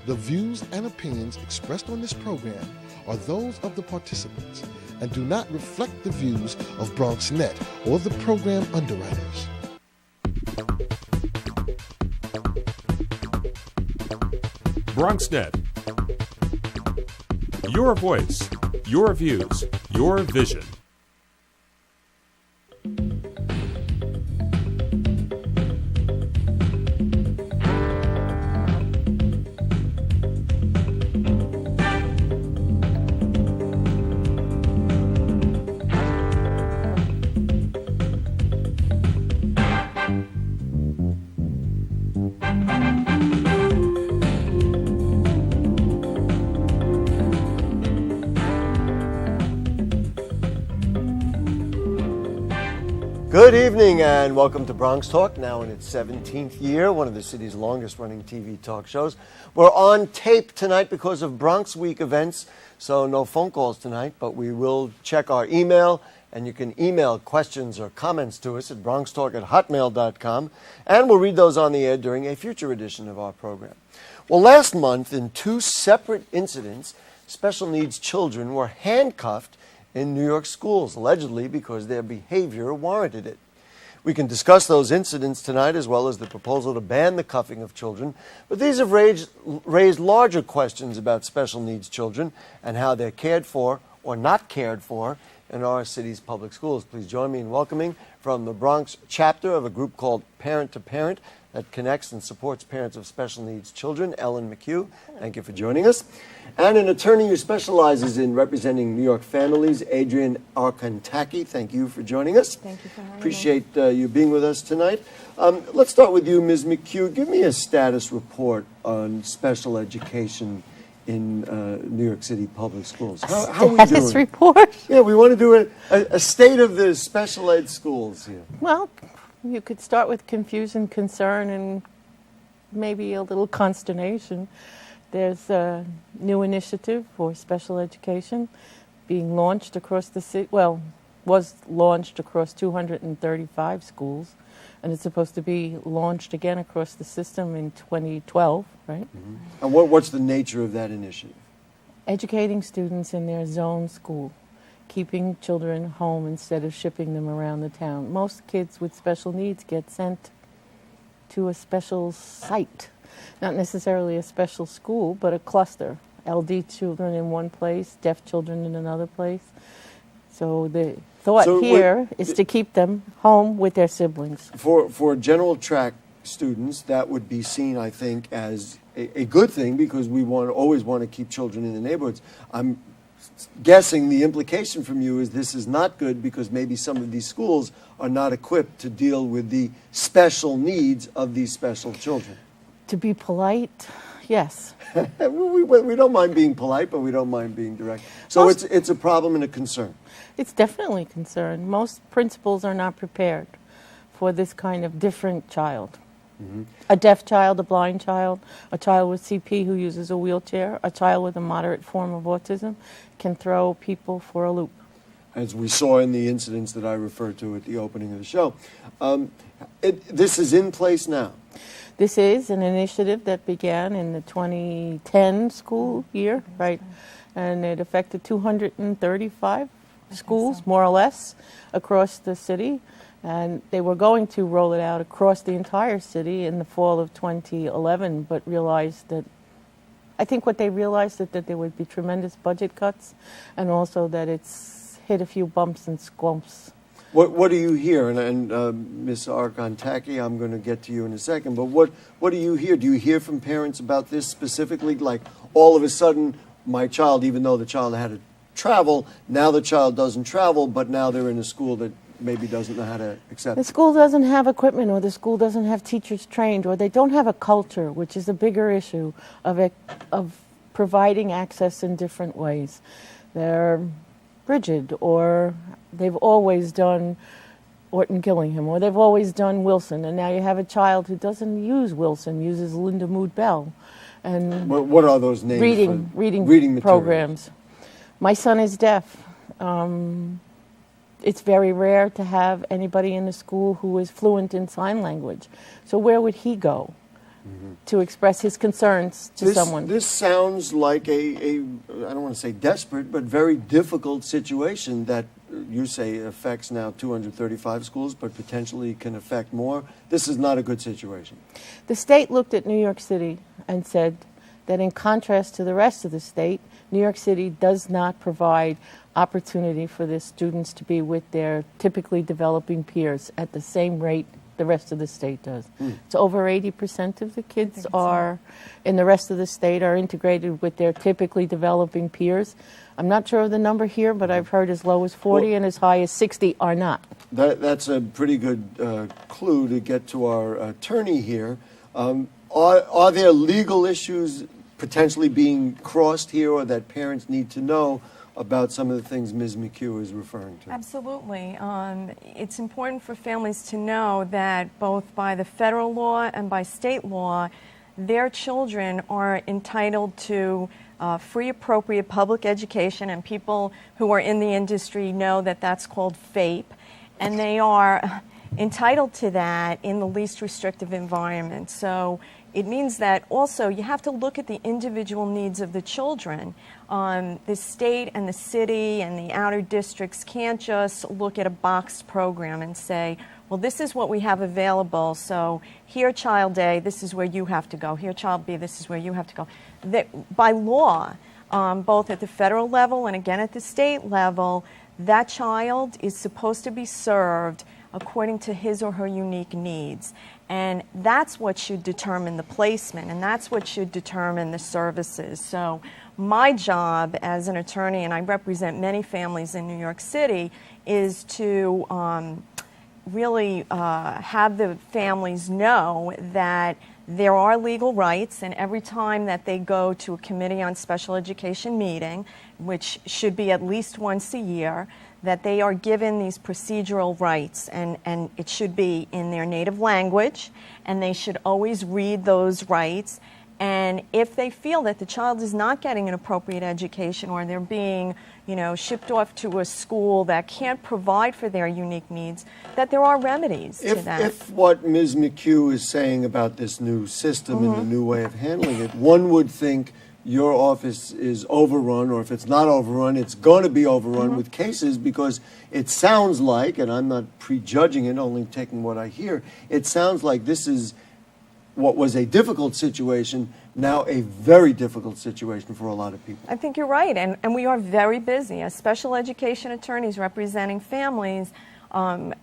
The views and opinions expressed on this program are those of the participants and do not reflect the views of BronxNet or the program underwriters. BronxNet. Your voice, your views, your vision. Good evening and welcome to BronxTalk, now in its 17th year, one of the city's longest running TV talk shows. We're on tape tonight because of Bronx Week events, so no phone calls tonight, but we will check our email, and you can email questions or comments to us at bronxtalk@hotmail.com, and we'll read those on the air during a future edition of our program. Well, last month, in two separate incidents, special needs children were handcuffed in New York schools, allegedly because their behavior warranted it. We can discuss those incidents tonight, as well as the proposal to ban the cuffing of children, but these have raised larger questions about special needs children and how they're cared for or not cared for in our city's public schools. Please join me in welcoming, from the Bronx chapter of a group called Parent to Parent that connects and supports parents of special needs children, Ellen McHugh. Thank you for joining us. And an attorney who specializes in representing New York families, Adrian Arkantaki. Thank you for joining us. Thank you for having me. Appreciate you being with us tonight. Let's start with you, Ms. McHugh. Give me a status report on special education in New York City public schools. How are we doing? Status report? Yeah, we want to do a state of the special ed schools here. Well, you could start with confusion, concern, and maybe a little consternation. There's a new initiative for special education being launched across the city, well, was launched across 235 schools, and it's supposed to be launched again across the system in 2012, right? Mm-hmm. And what's the nature of that initiative? Educating students in their zone school, keeping children home instead of shipping them around the town. Most kids with special needs get sent to a special site. Not necessarily a special school, but a cluster. LD children in one place, deaf children in another place. So the thought is to keep them home with their siblings. For general track students, that would be seen, I think, as a good thing, because we always want to keep children in the neighborhoods. I'm guessing the implication from you is this is not good because maybe some of these schools are not equipped to deal with the special needs of these special children. To be polite, yes. we don't mind being polite, but we don't mind being direct. So it's a problem and a concern. It's definitely a concern. Most principals are not prepared for this kind of different child. Mm-hmm. A deaf child, a blind child, a child with CP who uses a wheelchair, a child with a moderate form of autism can throw people for a loop. As we saw in the incidents that I referred to at the opening of the show. This is in place now. This is an initiative that began in the 2010 school year, right? And it affected 235 schools, more or less, across the city. And they were going to roll it out across the entire city in the fall of 2011, but realized that, I think what they realized is that there would be tremendous budget cuts, and also that it's hit a few bumps and squumps. What do you hear? And Ms. Arkantaki, I'm going to get to you in a second, but what do you hear? Do you hear from parents about this specifically? Like, all of a sudden, my child, even though the child had to travel, now the child doesn't travel, but now they're in a school that maybe doesn't know how to accept the school doesn't have equipment, or the school doesn't have teachers trained, or they don't have a culture, which is a bigger issue of providing access in different ways. They're rigid, or they've always done Orton Gillingham, or they've always done Wilson, and now you have a child who doesn't use Wilson, uses Linda Mood Bell. And what are those names? Reading programs. My son is deaf. It's very rare to have anybody in the school who is fluent in sign language. So where would he go? to express his concerns to someone. This sounds like I don't want to say desperate, but very difficult situation that you say affects now 235 schools, but potentially can affect more. This is not a good situation. The state looked at New York City and said that in contrast to the rest of the state, New York City does not provide opportunity for the students to be with their typically developing peers at the same rate the rest of the state does. So over 80% of the kids are in the rest of the state are integrated with their typically developing peers. I'm not sure of the number here, but I've heard as low as 40 and as high as 60 are not. That's a pretty good clue to get to our attorney here. Are there legal issues potentially being crossed here, or that parents need to know about some of the things Ms. McHugh is referring to? Absolutely. It's important for families to know that both by the federal law and by state law, their children are entitled to free, appropriate public education, and people who are in the industry know that that's called FAPE, and they are entitled to that in the least restrictive environment. So it means that also you have to look at the individual needs of the children. The state and the city and the outer districts can't just look at a boxed program and say, well, this is what we have available, so here, child A, this is where you have to go. Here, child B, this is where you have to go. By law, both at the federal level and again at the state level, that child is supposed to be served according to his or her unique needs. And that's what should determine the placement, and that's what should determine the services. So my job as an attorney, and I represent many families in New York City, is to really have the families know that there are legal rights, and every time that they go to a Committee on Special Education meeting, which should be at least once a year, that they are given these procedural rights, and it should be in their native language, and they should always read those rights. And if they feel that the child is not getting an appropriate education, or they're being, shipped off to a school that can't provide for their unique needs, that there are remedies to that. If what Ms. McHugh is saying about this new system and the new way of handling it, one would think your office is overrun, or if it's not overrun, it's going to be overrun with cases, because it sounds like, and I'm not prejudging it, only taking what I hear, it sounds like this is what was a difficult situation, now a very difficult situation for a lot of people. I think you're right, and we are very busy. As special education attorneys representing families,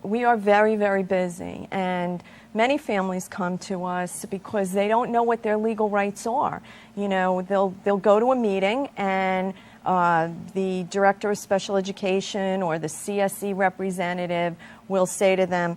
we are very, very busy. And many families come to us because they don't know what their legal rights are. They'll go to a meeting, and the director of special education or the CSE representative will say to them,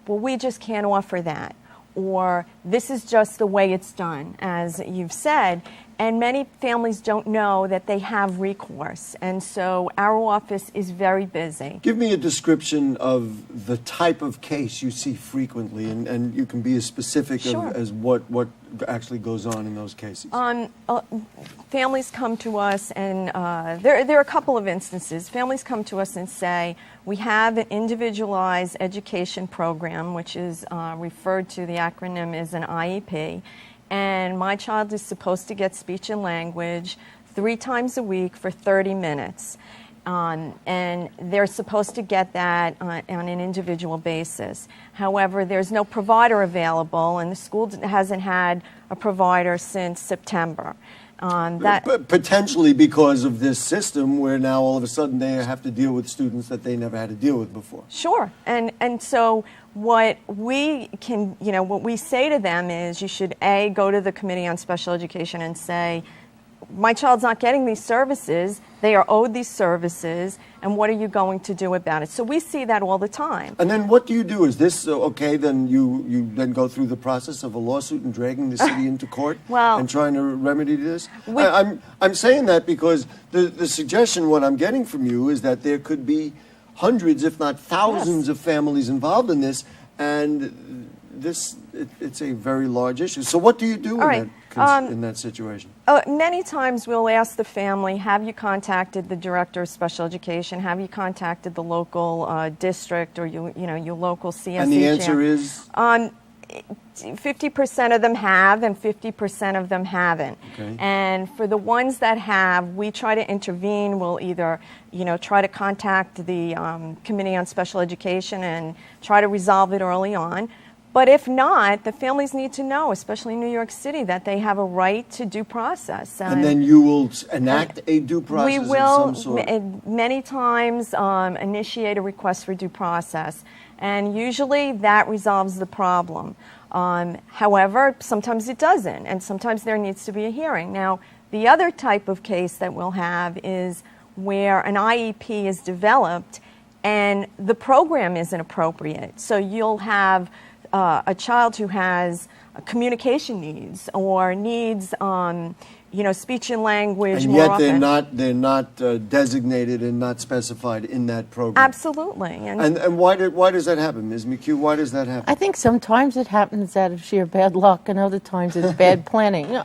well, we just can't offer that. Or this is just the way it's done, as you've said. And many families don't know that they have recourse. And so our office is very busy. Give me a description of the type of case you see frequently, and you can be as specific as what actually goes on in those cases. Families come to us, and there are a couple of instances. Families come to us and say, we have an individualized education program, which is referred to, the acronym is an IEP, and my child is supposed to get speech and language 3 times a week for 30 minutes. And they're supposed to get that on an individual basis. However, there's no provider available, and the school hasn't had a provider since September. Potentially because of this system, where now all of a sudden they have to deal with students that they never had to deal with before. Sure, and so what we can, what we say to them is, you should go to the Committee on Special Education and say, my child's not getting these services, they are owed these services, and what are you going to do about it? So we see that all the time. And then what do you do? Is this okay? Then you then go through the process of a lawsuit and dragging the city into court and trying to remedy this? I'm saying that because the suggestion, what I'm getting from you, is that there could be hundreds, if not thousands, of families involved in this, and it's a very large issue. So what do you do in that situation? Many times we'll ask the family, have you contacted the director of special education? Have you contacted the local district or your local CSE? And the answer is? 50% of them have, and 50% of them haven't. Okay. And for the ones that have, we try to intervene. We'll either, try to contact the Committee on Special Education and try to resolve it early on. But if not, the families need to know, especially in New York City, that they have a right to due process. And then you will enact a due process we will, of some sort? many times, initiate a request for due process. And usually that resolves the problem. However, sometimes it doesn't, and sometimes there needs to be a hearing. Now, the other type of case that we'll have is where an IEP is developed and the program isn't appropriate. So you'll have a child who has communication needs or needs, speech and language and more yet often. they're not designated and not specified in that program. Absolutely. And why does that happen, Ms. McHugh? Why does that happen? I think sometimes it happens out of sheer bad luck, and other times it's bad planning.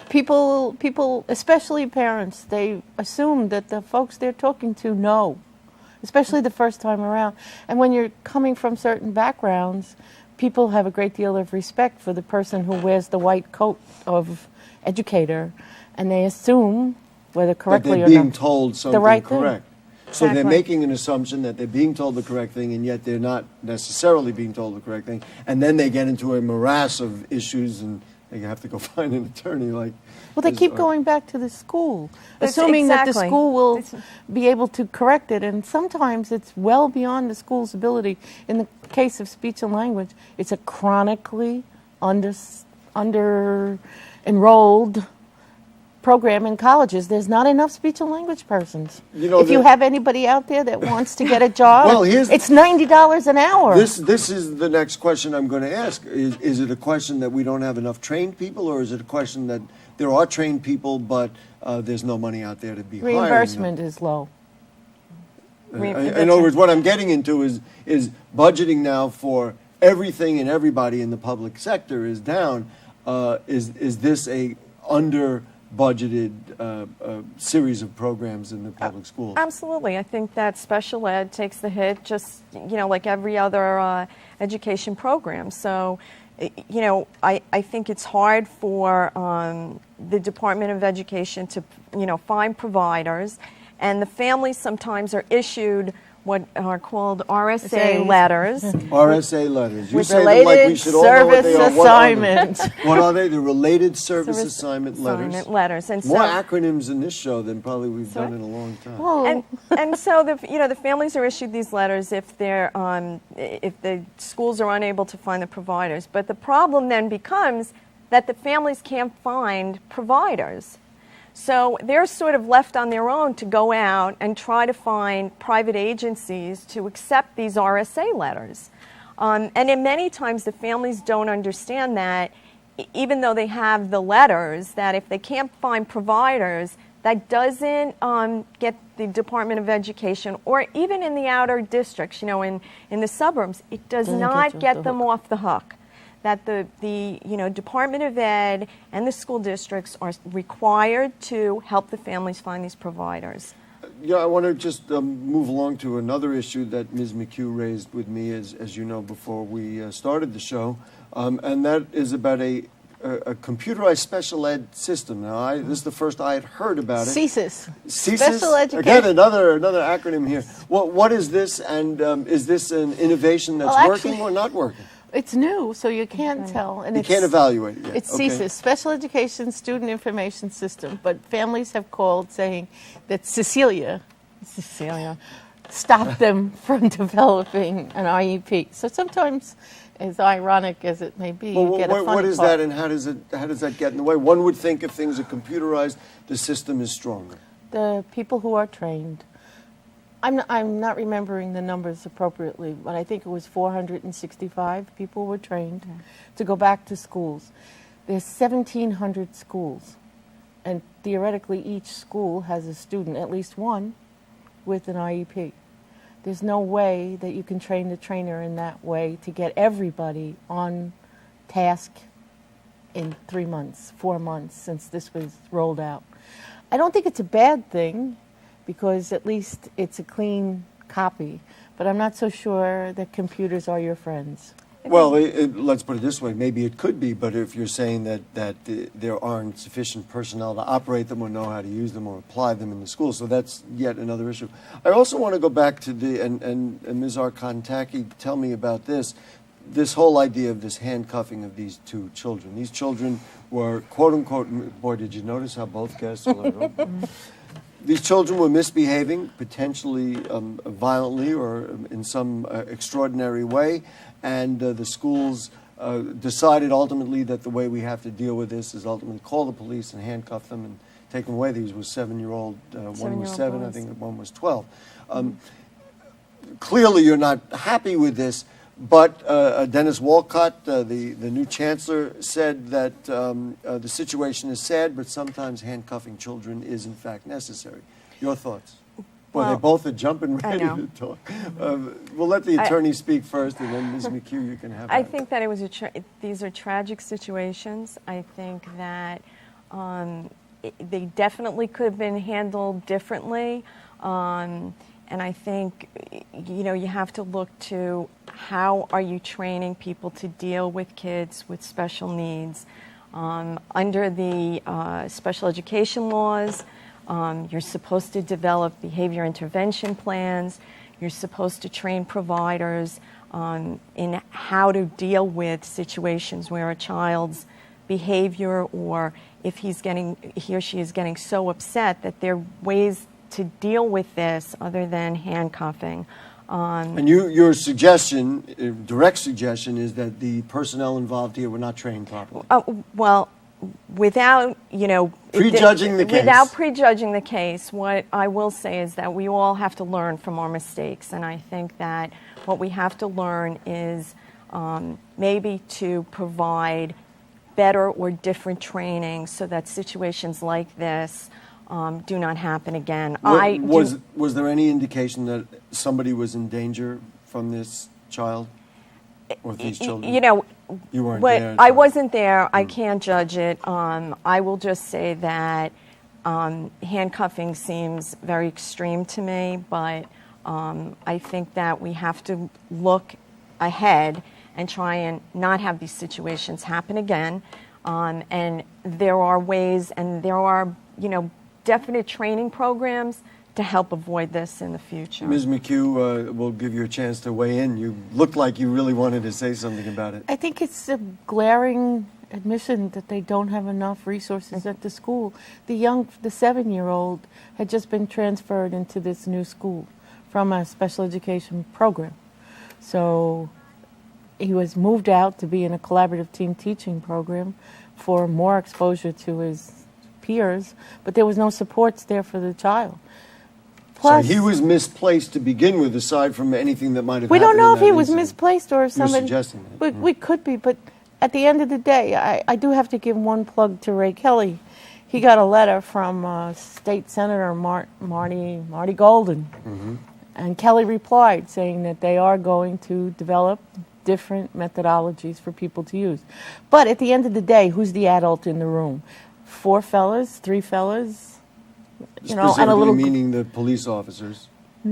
People, especially parents, they assume that the folks they're talking to know, especially the first time around. And when you're coming from certain backgrounds, people have a great deal of respect for the person who wears the white coat of educator, and they assume, whether correctly that or they're being not, told something right correct. thing. So they're Exactly. making an assumption that they're being told the correct thing, and yet they're not necessarily being told the correct thing. And then they get into a morass of issues, and they have to go find an attorney. Well, Well, they keep going back to the school, That's assuming that the exactly. school will It's- be able to correct it. And sometimes it's well beyond the school's ability. In the case of speech and language, it's a chronically under-enrolled program in colleges. There's not enough speech and language persons. If you have anybody out there that wants to get a job, Well, it's $90 an hour. This is the next question I'm going to ask. Is it a question that we don't have enough trained people, or is it a question that there are trained people, but there's no money out there to be hiring them? Reimbursement is low. In other words, what I'm getting into is budgeting now for everything and everybody in the public sector is down. Is this a under-budgeted series of programs in the public schools? Absolutely. I think that special ed takes the hit just, like every other education program. So, I think it's hard for the Department of Education to, find providers. And the families sometimes are issued what are called RSA letters. RSA letters. You With say them like we related should all know what they service are. assignments. What are they? The related service assignment letters. And More so, acronyms in this show than probably we've done in a long time. Oh. and so the families are issued these letters if the schools are unable to find the providers. But the problem then becomes that the families can't find providers. So they're sort of left on their own to go out and try to find private agencies to accept these RSA letters. And in many times the families don't understand that even though they have the letters, that if they can't find providers, that doesn't get the Department of Education, or even in the outer districts, in the suburbs, it does not get them off the hook. That the Department of Ed and the school districts are required to help the families find these providers. Yeah, I want to just move along to another issue that Ms. McHugh raised with me, as you know, before we started the show, and that is about a computerized special ed system. Now, this is the first I had heard about it. CSIS. CSIS? Special education. Again, another acronym here. What is this, and is this an innovation that's working or not working? It's new, so you can't tell. And You can't evaluate it yet. It's Okay. CSIS, Special Education Student Information System, but families have called saying that Cecilia stopped them from developing an IEP. So sometimes, as ironic as it may be, you get a funny what is part. that, and how does that get in the way? One would think if things are computerized, the system is stronger. The people who are trained. I'm not remembering the numbers appropriately, but I think it was 465 people were trained to go back to schools. There's 1,700 schools, and theoretically each school has a student, at least one, with an IEP. There's no way that you can train the trainer in that way to get everybody on task in 3 months, 4 months since this was rolled out. I don't think it's a bad thing, because at least it's a clean copy. But I'm not so sure that computers are your friends. Well, let's put it this way. Maybe it could be, but if you're saying that there aren't sufficient personnel to operate them or know how to use them or apply them in the school, so that's yet another issue. I also want to go back to and Ms. Arkontaki, tell me about this whole idea of this handcuffing of these two children. These children were, quote unquote, boy, did you notice how both guests were? These children were misbehaving, potentially violently or in some extraordinary way, and the schools decided ultimately that the way we have to deal with this is ultimately call the police and handcuff them and take them away. These were 7-year-old, one was 7, boys. I think one was 12. Clearly you're not happy with this, but Dennis Walcott, the new chancellor, said that the situation is sad, but sometimes handcuffing children is in fact necessary. Your thoughts? Well, they both are jumping ready to talk. We'll let the attorney speak first, and then Ms. McHugh, you can have I think that it was these are tragic situations. I think that they definitely could have been handled differently. And I think, you have to look to how are you training people to deal with kids with special needs. Under the special education laws, you're supposed to develop behavior intervention plans. You're supposed to train providers in how to deal with situations where a child's behavior, or if he or she is getting so upset that there are ways to deal with this other than handcuffing. And your suggestion, direct suggestion, is that the personnel involved here were not trained properly. Well, without prejudging the case. Without prejudging the case, what I will say is that we all have to learn from our mistakes, and I think that what we have to learn is maybe to provide better or different training so that situations like this do not happen again. Was there any indication that somebody was in danger from this child or these children? You weren't there. I wasn't there. I can't judge it. I will just say that handcuffing seems very extreme to me, but I think that we have to look ahead and try and not have these situations happen again. And there are ways, and there are, definite training programs to help avoid this in the future. Ms. McHugh, we'll give you a chance to weigh in. You looked like you really wanted to say something about it. I think it's a glaring admission that they don't have enough resources at the school. The 7-year-old had just been transferred into this new school from a special education program. So he was moved out to be in a collaborative team teaching program for more exposure to his peers, but there was no supports there for the child. Plus, so he was misplaced to begin with, aside from anything that might have happened. We don't know if he was incident. misplaced or if somebody. You're suggesting that. We could be, but at the end of the day, I do have to give one plug to Ray Kelly. He got a letter from State Senator Marty Golden, and Kelly replied saying that they are going to develop different methodologies for people to use. But at the end of the day, who's the adult in the room? 4 fellas, 3 fellas, and a little. Meaning the police officers,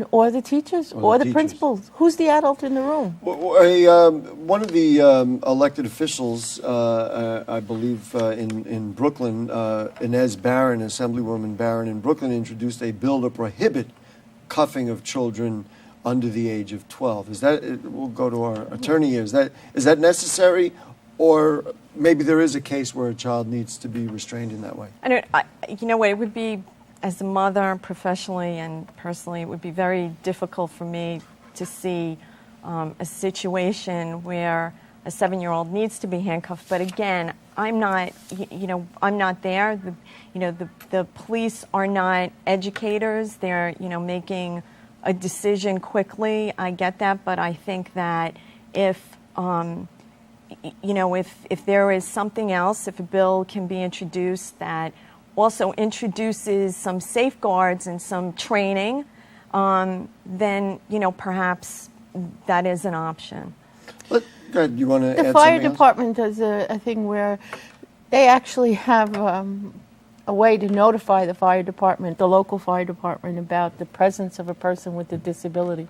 or the teachers, or the principals. Who's the adult in the room? One of the elected officials, I believe, in Brooklyn, Inez Barron, Assemblywoman Barron in Brooklyn, introduced a bill to prohibit cuffing of children under the age of 12. Is that? We'll go to our attorney here. Is that necessary, or maybe there is a case where a child needs to be restrained in that way? It would be, as a mother, professionally and personally, it would be very difficult for me to see a situation where a 7-year-old needs to be handcuffed. But again, I'm not there. The police are not educators. They're, making a decision quickly. I get that, but I think that if there is something else, if a bill can be introduced that also introduces some safeguards and some training, then, perhaps that is an option. Go ahead. You want to add The fire something department does a thing where they actually have a way to notify the fire department, the local fire department, about the presence of a person with a disability.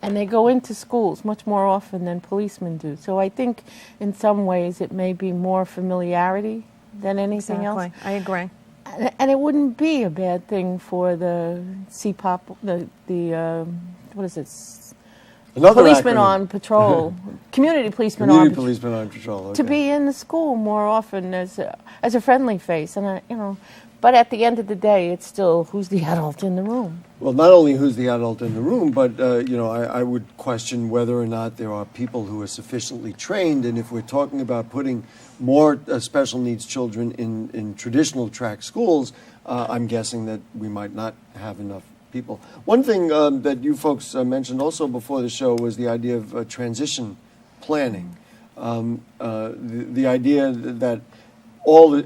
And they go into schools much more often than policemen do. So I think in some ways it may be more familiarity than anything else. I agree. And it wouldn't be a bad thing for the CPOP, what is it? Another Policemen acronym. on patrol, community policemen Community on policemen on patrol. Okay. to be in the school more often as a friendly face, and but at the end of the day, it's still who's the adult in the room. Well, not only who's the adult in the room, but I would question whether or not there are people who are sufficiently trained. And if we're talking about putting more special needs children in traditional track schools, I'm guessing that we might not have enough people. One thing that you folks mentioned also before the show was the idea of transition planning. The idea that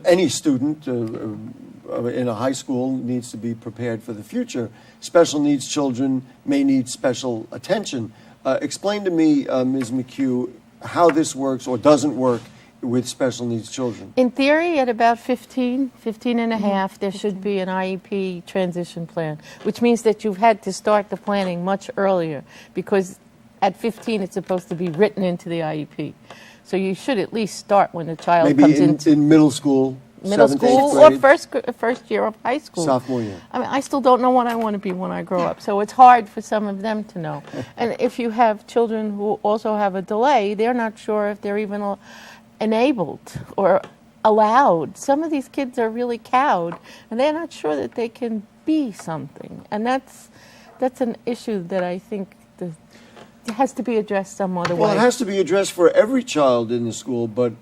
any student in a high school needs to be prepared for the future. Special needs children may need special attention. Explain to me, Ms. McHugh, how this works or doesn't work with special needs children. In theory, at about 15 and a half, there should be an IEP transition plan, which means that you've had to start the planning much earlier, because at 15 it's supposed to be written into the IEP. So you should at least start when the child Maybe comes in middle school, middle 7th, school 8th or grade, first year of high school. sophomore year. I mean, I still don't know what I want to be when I grow up, so it's hard for some of them to know. And if you have children who also have a delay, they're not sure if they're even enabled or allowed. Some of these kids are really cowed, and they're not sure that they can be something. And that's an issue that I think has to be addressed some other way. Well, it has to be addressed for every child in the school, but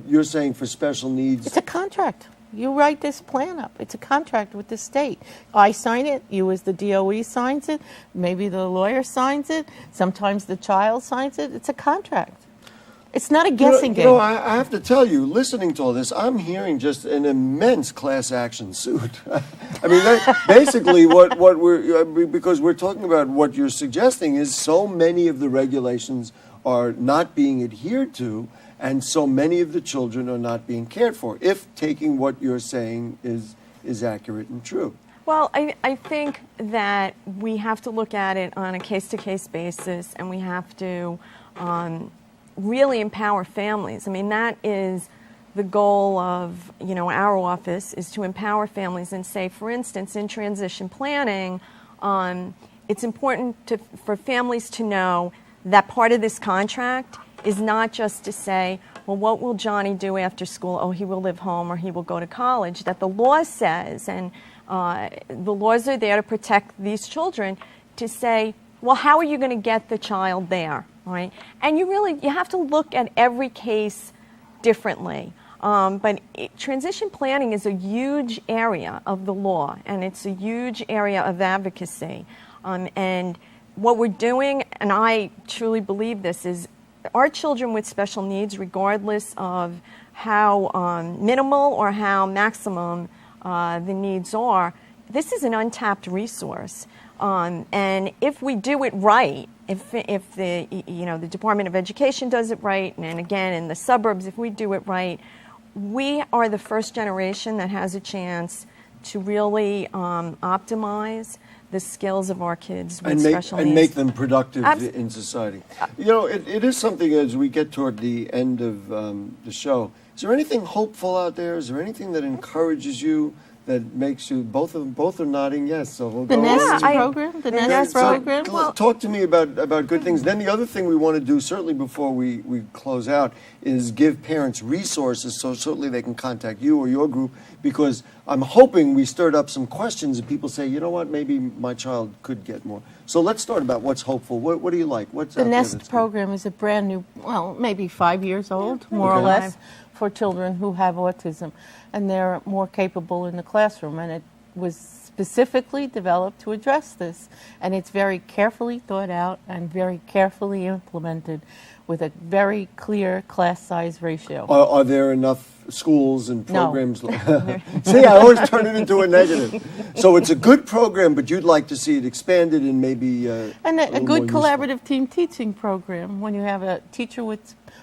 you're saying for special needs. It's a contract. You write this plan up. It's a contract with the state. I sign it. You as the DOE signs it. Maybe the lawyer signs it. Sometimes the child signs it. It's a contract. It's not a guessing game. I have to tell you, listening to all this, I'm hearing just an immense class action suit. I mean, basically what we're, because we're talking about what you're suggesting is so many of the regulations are not being adhered to, and so many of the children are not being cared for, if taking what you're saying is accurate and true. Well, I think that we have to look at it on a case-to-case basis, and we have to really empower families. I mean, that is the goal of, our office, is to empower families and say, for instance, in transition planning, it's important for families to know that part of this contract is not just to say, well, what will Johnny do after school? Oh, he will live home or he will go to college. That the law says, and the laws are there to protect these children, to say, well, how are you going to get the child there? Right? And you have to look at every case differently. But transition planning is a huge area of the law, and it's a huge area of advocacy. And what we're doing, and I truly believe this, is our children with special needs, regardless of how minimal or how maximum the needs are, this is an untapped resource. And if we do it right, if the Department of Education does it right, and again in the suburbs, if we do it right, we are the first generation that has a chance to really optimize the skills of our kids with special needs. And make them productive in society. It is something, as we get toward the end of the show, is there anything hopeful out there? Is there anything that encourages you, that makes you, both are nodding yes, so we'll go. The NEST program? Talk to me about good things. Then the other thing we want to do, certainly before we close out, is give parents resources so certainly they can contact you or your group, because I'm hoping we stirred up some questions and people say, you know what, maybe my child could get more. So let's start about what's hopeful. What do you like? What's the NEST program is a brand new, maybe 5 years old, more or less, for children who have autism. And they're more capable in the classroom. And it was specifically developed to address this. And it's very carefully thought out and very carefully implemented with a very clear class size ratio. Are there enough schools and programs? No. See, I always turn it into a negative. So it's a good program, but you'd like to see it expanded and maybe and a good collaborative team teaching program. When you have a teacher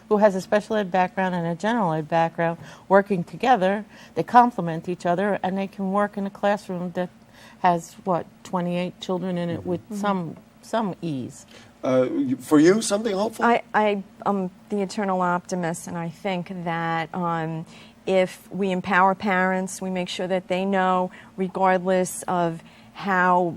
who has a special ed background and a general ed background working together, they complement each other, and they can work in a classroom that has, 28 children in it with some some ease. For you, something hopeful? I am the eternal optimist, and I think that if we empower parents, we make sure that they know, regardless of how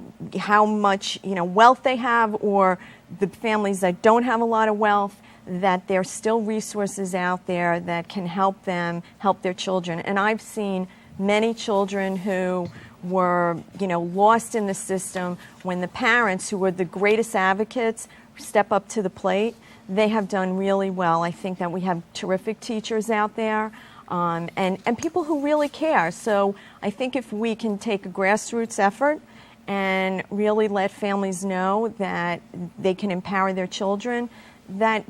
much wealth they have, or the families that don't have a lot of wealth, that there's still resources out there that can help them help their children. And I've seen many children who were lost in the system. When the parents, who were the greatest advocates, step up to the plate, they have done really well. I think that we have terrific teachers out there, and people who really care. So I think if we can take a grassroots effort and really let families know that they can empower their children, that,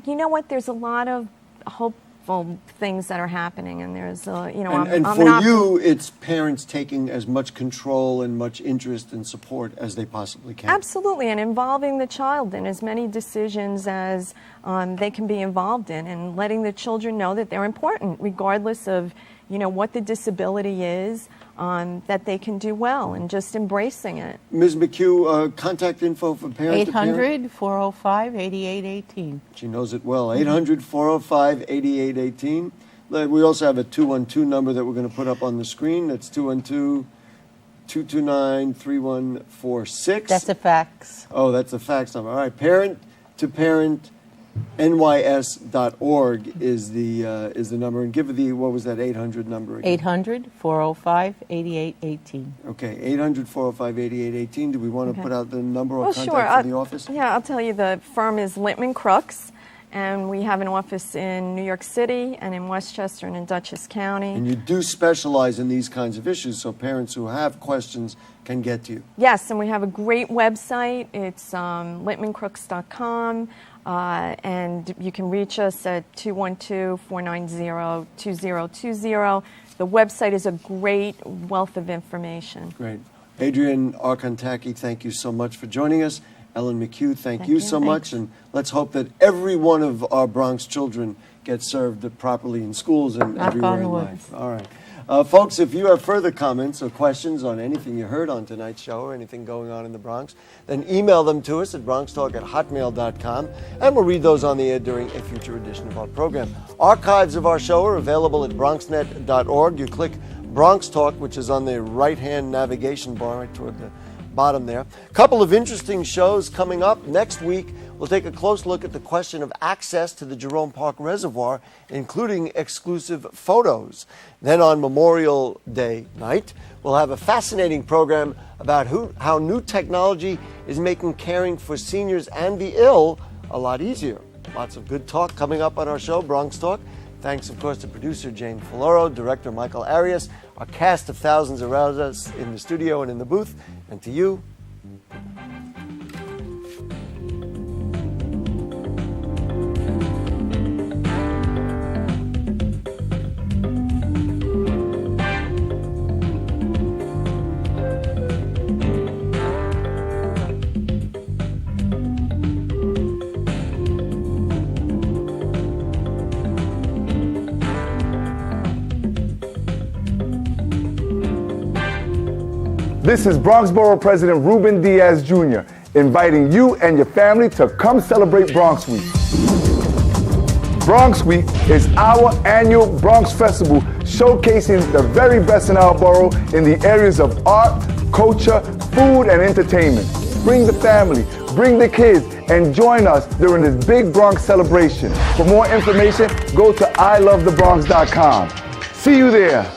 there's a lot of hopeful things that are happening, and there's, And for you, it's parents taking as much control and much interest and support as they possibly can. Absolutely, and involving the child in as many decisions as they can be involved in, and letting the children know that they're important, regardless of, what the disability is, that they can do well, and just embracing it. Ms. McHugh, contact info for parents. 800-405-8818. She knows it well. 800-405-8818. We also have a 212 number that we're going to put up on the screen. That's 212-229-3146. That's a fax. Oh, that's a fax number. All right, parent to parent. NYS.org is the number, and give the, what was that 800 number again? 800-405-8818. Okay, 800-405-8818. Do we want to put out the number or contact sure. for the office? Yeah, I'll tell you. The firm is Littman Crooks, and we have an office in New York City and in Westchester and in Dutchess County. And you do specialize in these kinds of issues, so parents who have questions can get to you. Yes, and we have a great website. It's littmancrooks.com. And you can reach us at 212-490-2020. The website is a great wealth of information. Great. Adrian Arkantaki, thank you so much for joining us. Ellen McHugh, thank you so much. And let's hope that every one of our Bronx children gets served properly in schools and everywhere in life. All right. Folks, if you have further comments or questions on anything you heard on tonight's show or anything going on in the Bronx, then email them to us at BronxTalk@hotmail.com, and we'll read those on the air during a future edition of our program. Archives of our show are available at BronxNet.org. You click Bronx Talk, which is on the right-hand navigation bar right toward the bottom there. A couple of interesting shows coming up. Next week, we'll take a close look at the question of access to the Jerome Park Reservoir, including exclusive photos. Then on Memorial Day night, we'll have a fascinating program about how new technology is making caring for seniors and the ill a lot easier. Lots of good talk coming up on our show, Bronx Talk. Thanks, of course, to producer Jane Folloro, director Michael Arias, our cast of thousands around us in the studio and in the booth, and to you. This is Bronx Borough President Ruben Diaz Jr. inviting you and your family to come celebrate Bronx Week. Bronx Week is our annual Bronx Festival showcasing the very best in our borough in the areas of art, culture, food, and entertainment. Bring the family, bring the kids, and join us during this big Bronx celebration. For more information, go to ilovethebronx.com. See you there.